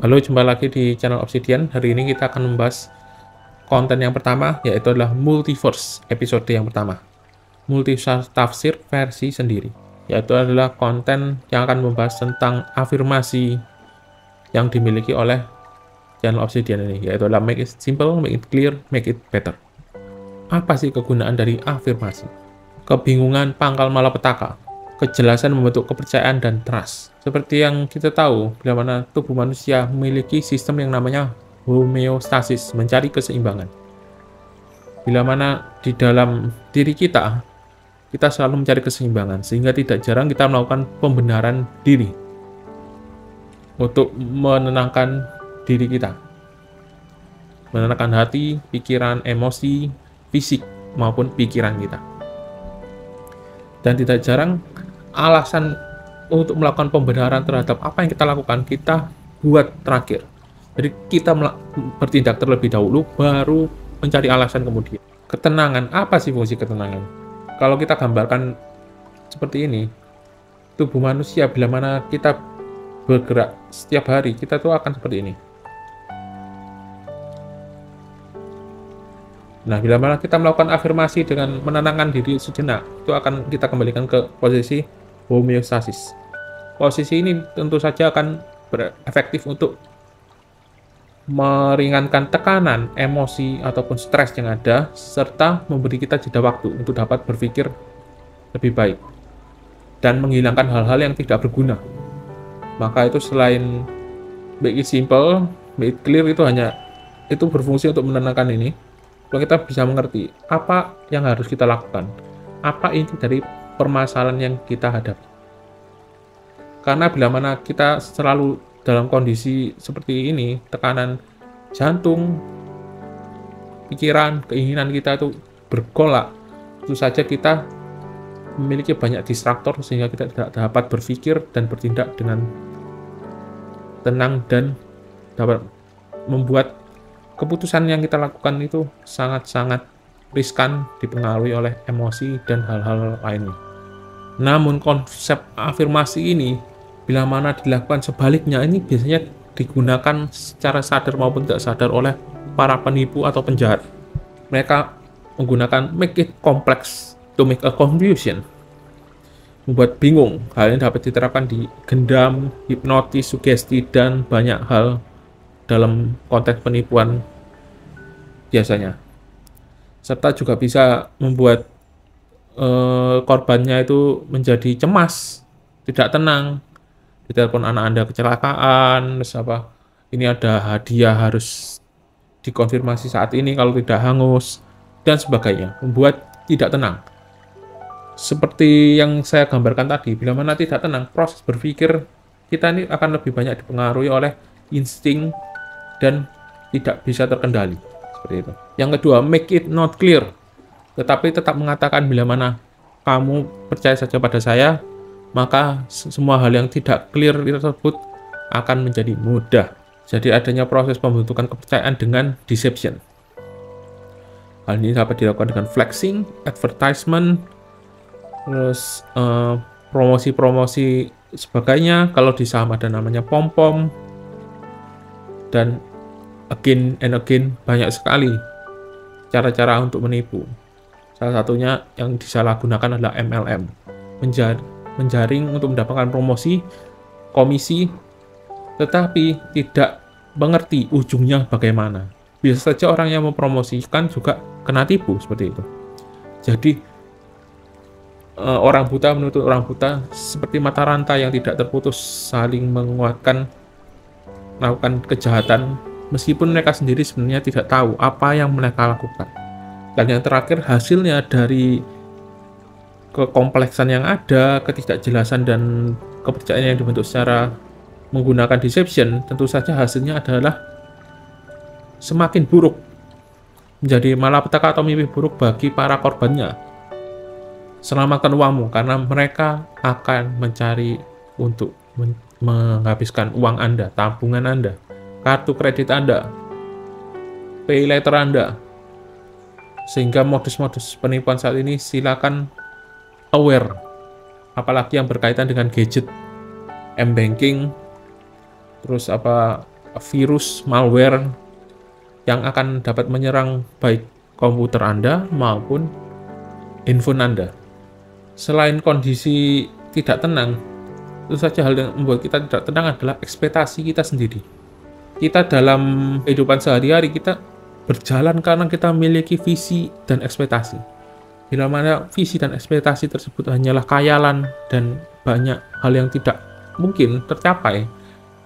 Halo, jumpa lagi di channel Obsidian. Hari ini kita akan membahas konten yang pertama, yaitu adalah Multiverse episode yang pertama. Multiverse tafsir versi sendiri, yaitu adalah konten yang akan membahas tentang afirmasi yang dimiliki oleh channel Obsidian ini, yaitu adalah make it simple, make it clear, make it better. Apa sih kegunaan dari afirmasi? Kebingungan pangkal malapetaka, kejelasan membentuk kepercayaan dan trust. Seperti yang kita tahu, bila mana tubuh manusia memiliki sistem yang namanya homeostasis, mencari keseimbangan. Bila mana di dalam diri kita selalu mencari keseimbangan, sehingga tidak jarang kita melakukan pembenaran diri untuk menenangkan diri kita. Menenangkan hati, pikiran, emosi, fisik, maupun pikiran kita. Dan tidak jarang alasan untuk melakukan pembenaran terhadap apa yang kita lakukan, kita buat terakhir. Jadi kita bertindak terlebih dahulu, baru mencari alasan kemudian. Ketenangan, apa sih fungsi ketenangan? Kalau kita gambarkan seperti ini, tubuh manusia bila mana kita bergerak setiap hari, kita tuh akan seperti ini. Nah, bila mana kita melakukan afirmasi dengan menenangkan diri sejenak, itu akan kita kembalikan ke posisi homeostasis. Posisi ini tentu saja akan berefektif untuk meringankan tekanan, emosi, ataupun stres yang ada, serta memberi kita jeda waktu untuk dapat berpikir lebih baik dan menghilangkan hal-hal yang tidak berguna. Maka itu selain make it simple, make it clear, itu berfungsi untuk menenangkan ini. Kalau kita bisa mengerti apa yang harus kita lakukan, apa inti dari permasalahan yang kita hadapi. Karena bila mana kita selalu dalam kondisi seperti ini, tekanan jantung, pikiran, keinginan kita itu bergolak, tentu saja kita memiliki banyak distraktor sehingga kita tidak dapat berpikir dan bertindak dengan tenang dan dapat membuat keputusan yang kita lakukan itu sangat-sangat riskan, dipengaruhi oleh emosi dan hal-hal lainnya. Namun konsep afirmasi ini, bila mana dilakukan sebaliknya, ini biasanya digunakan secara sadar maupun tidak sadar oleh para penipu atau penjahat. Mereka menggunakan make it complex to make a confusion, membuat bingung. Hal ini dapat diterapkan di gendam, hipnotis, sugesti, dan banyak hal dalam konteks penipuan biasanya. Serta juga bisa membuat korbannya itu menjadi cemas, tidak tenang. Ditelepon anak Anda kecelakaan, terus apa? Ini ada hadiah harus dikonfirmasi saat ini, kalau tidak hangus, dan sebagainya. Membuat tidak tenang. Seperti yang saya gambarkan tadi, bila mana tidak tenang, proses berpikir kita ini akan lebih banyak dipengaruhi oleh insting dan tidak bisa terkendali, seperti itu. Yang kedua, make it not clear, tetapi tetap mengatakan bila mana kamu percaya saja pada saya, maka semua hal yang tidak clear tersebut akan menjadi mudah. Jadi adanya proses pembentukan kepercayaan dengan deception. Hal ini dapat dilakukan dengan flexing, advertisement, terus promosi-promosi sebagainya. Kalau di saham ada namanya pom-pom, dan again and again, banyak sekali cara-cara untuk menipu. Salah satunya yang disalahgunakan adalah MLM, menjaring untuk mendapatkan promosi, komisi, tetapi tidak mengerti ujungnya bagaimana. Bisa saja orang yang mempromosikan juga kena tipu seperti itu. Jadi orang buta menuntut orang buta, seperti mata rantai yang tidak terputus, saling menguatkan, melakukan kejahatan, meskipun mereka sendiri sebenarnya tidak tahu apa yang mereka lakukan. Dan yang terakhir, hasilnya dari kekompleksan yang ada, ketidakjelasan dan kepercayaan yang dibentuk secara menggunakan deception, tentu saja hasilnya adalah semakin buruk, menjadi malapetaka atau mimpi buruk bagi para korbannya. Selamatkan uangmu, karena mereka akan mencari untuk menghabiskan uang Anda, tabungan Anda, kartu kredit Anda, pay letter Anda. Sehingga modus-modus penipuan saat ini silakan aware, apalagi yang berkaitan dengan gadget, m-banking, terus virus, malware yang akan dapat menyerang baik komputer Anda maupun handphone Anda. Selain kondisi tidak tenang, tentu saja hal yang membuat kita tidak tenang adalah ekspektasi kita sendiri. Kita dalam kehidupan sehari-hari, kita berjalan karena kita memiliki visi dan ekspektasi. Bila mana visi dan ekspektasi tersebut hanyalah khayalan dan banyak hal yang tidak mungkin tercapai,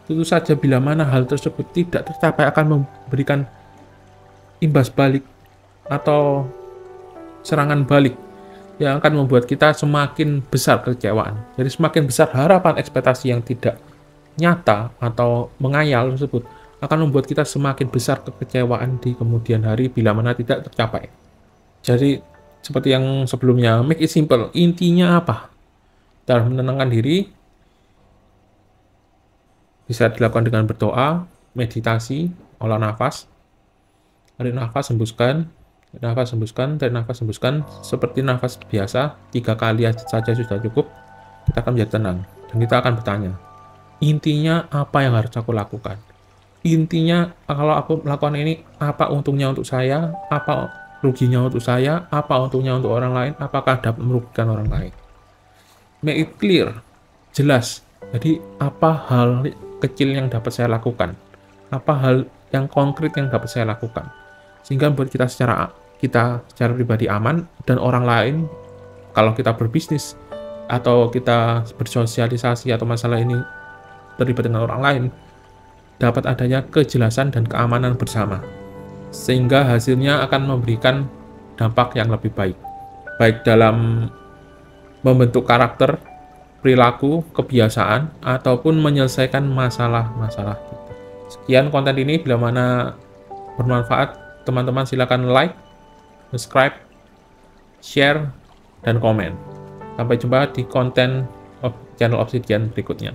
tentu saja bila mana hal tersebut tidak tercapai akan memberikan imbas balik atau serangan balik yang akan membuat kita semakin besar kekecewaan. Jadi semakin besar harapan ekspektasi yang tidak nyata atau mengayal tersebut akan membuat kita semakin besar kekecewaan di kemudian hari bila mana tidak tercapai. Jadi seperti yang sebelumnya, make it simple. Intinya apa? Dalam menenangkan diri bisa dilakukan dengan berdoa, meditasi, olah nafas. Tarik nafas, hembuskan. Nafas, hembuskan. Tarik nafas, hembuskan. Seperti nafas biasa, 3 kali saja sudah cukup. Kita akan menjadi tenang. Dan kita akan bertanya, intinya apa yang harus aku lakukan? Intinya, kalau aku melakukan ini, apa untungnya untuk saya? Apa ruginya untuk saya? Apa untungnya untuk orang lain? Apakah dapat merugikan orang lain? Make it clear, jelas. Jadi, apa hal kecil yang dapat saya lakukan? Apa hal yang konkret yang dapat saya lakukan? Sehingga buat kita secara pribadi aman, dan orang lain, kalau kita berbisnis, atau kita bersosialisasi, atau masalah ini terlibat dengan orang lain, dapat adanya kejelasan dan keamanan bersama, sehingga hasilnya akan memberikan dampak yang lebih baik, baik dalam membentuk karakter, perilaku, kebiasaan, ataupun menyelesaikan masalah-masalah kita. Sekian konten ini, bila mana bermanfaat, teman-teman silakan like, subscribe, share, dan komen. Sampai jumpa di konten channel Obsidian berikutnya.